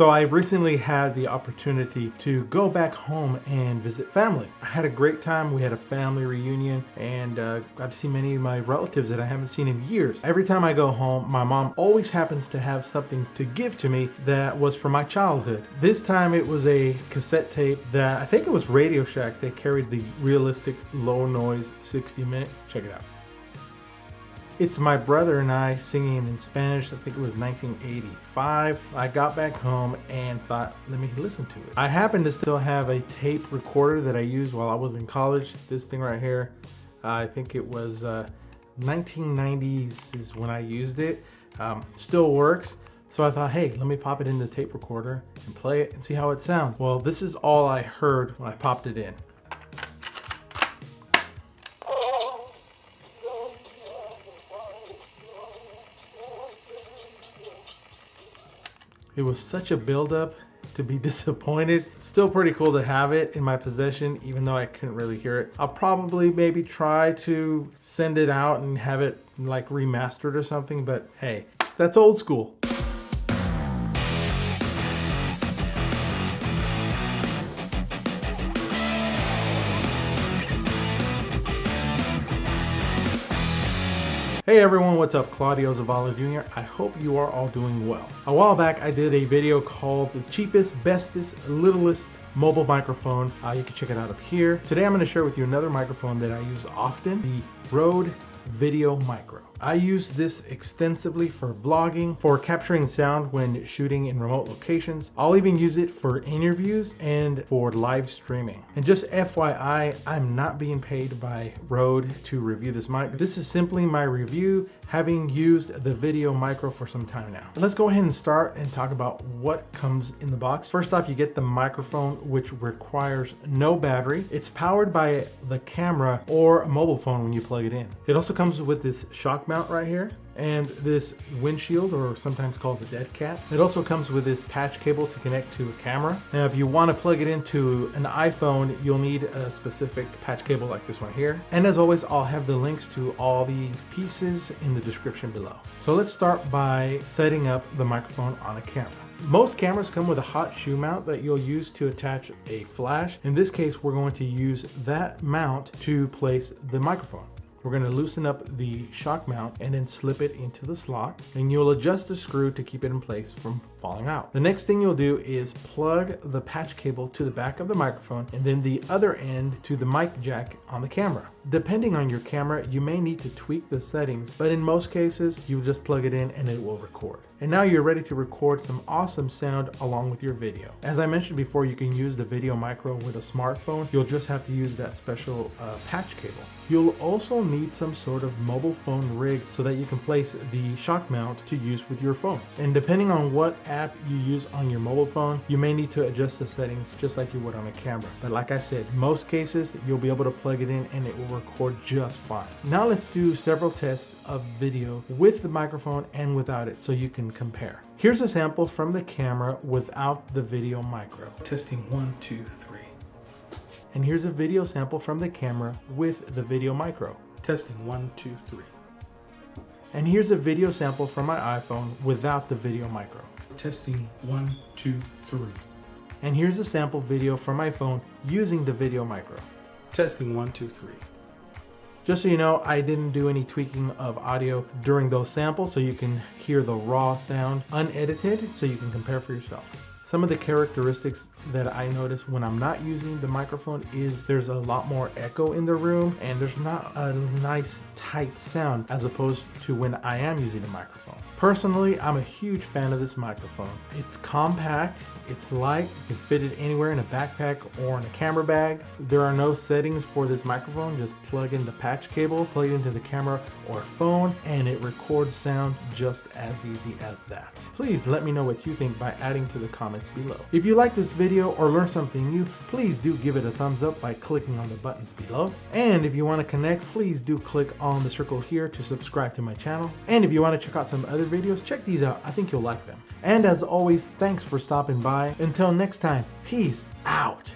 So I recently had the opportunity to go back home and visit family. I had a great time. We had a family reunion and got to see many of my relatives that I haven't seen in years. Every time I go home, my mom always happens to have something to give to me that was from my childhood. This time it was a cassette tape that I think it was Radio Shack. They carried the realistic low noise 60-minute. Check it out. It's my brother and I singing in Spanish. I think it was 1985. I got back home and thought, let me listen to it. I happen to still have a tape recorder that I used while I was in college. This thing right here, I think it was 1990s is when I used it. Still works. So I thought, hey, let me pop it in the tape recorder and play it and see how it sounds. Well, this is all I heard when I popped it in. It was such a buildup to be disappointed. Still pretty cool to have it in my possession, even though I couldn't really hear it. I'll probably maybe try to send it out and have it like remastered or something, but hey, that's old school. Hey everyone, what's up? Claudio Zavala Jr. I hope you are all doing well. A while back I did a video called the cheapest, bestest, littlest mobile microphone. You can check it out up here. Today I'm going to share with you another microphone that I use often, the Rode VideoMicro. I use this extensively for vlogging, for capturing sound when shooting in remote locations. I'll even use it for interviews and for live streaming. And just FYI, I'm not being paid by Rode to review this mic. This is simply my review, having used the VideoMicro for some time now. Let's go ahead and start and talk about what comes in the box. First off, you get the microphone, which requires no battery. It's powered by the camera or a mobile phone when you plug it in. It also comes with this shock mount right here and this windshield, or sometimes called the dead cat. It also comes with this patch cable to connect to a camera. Now if you want to plug it into an iPhone, you'll need a specific patch cable like this one here. And as always, I'll have the links to all these pieces in the description below. So let's start by setting up the microphone on a camera. Most cameras come with a hot shoe mount that you'll use to attach a flash. In this case, we're going to use that mount to place the microphone. We're going to loosen up the shock mount and then slip it into the slot, and you'll adjust the screw to keep it in place from falling out. The next thing you'll do is plug the patch cable to the back of the microphone and then the other end to the mic jack on the camera. Depending on your camera, you may need to tweak the settings, but in most cases, you just plug it in and it will record. And now you're ready to record some awesome sound along with your video. As I mentioned before, you can use the VideoMicro with a smartphone. You'll just have to use that special patch cable. You'll also need some sort of mobile phone rig so that you can place the shock mount to use with your phone. And depending on what app you use on your mobile phone, you may need to adjust the settings just like you would on a camera. But like I said, most cases, you'll be able to plug it in and it will record just fine. Now let's do several tests of video with the microphone and without it so you can compare. Here's a sample from the camera without the VideoMicro. Testing 1, 2, 3. And here's a video sample from the camera with the VideoMicro. Testing 1, 2, 3. And here's a video sample from my iPhone without the VideoMicro. Testing 1, 2, 3. And here's a sample video from my phone using the VideoMicro. Testing 1, 2, 3. Just so you know, I didn't do any tweaking of audio during those samples, so you can hear the raw sound unedited, so you can compare for yourself. Some of the characteristics that I notice when I'm not using the microphone is there's a lot more echo in the room and there's not a nice tight sound as opposed to when I am using the microphone. Personally, I'm a huge fan of this microphone. It's compact, it's light, you can fit it anywhere in a backpack or in a camera bag. There are no settings for this microphone, just plug in the patch cable, plug it into the camera or phone, and it records sound just as easy as that. Please let me know what you think by adding to the comments below. If you like this video or learn something new, please do give it a thumbs up by clicking on the buttons below. And if you want to connect, please do click on the circle here to subscribe to my channel. And if you want to check out some other videos, check these out. I think you'll like them. And as always, thanks for stopping by. Until next time, peace out.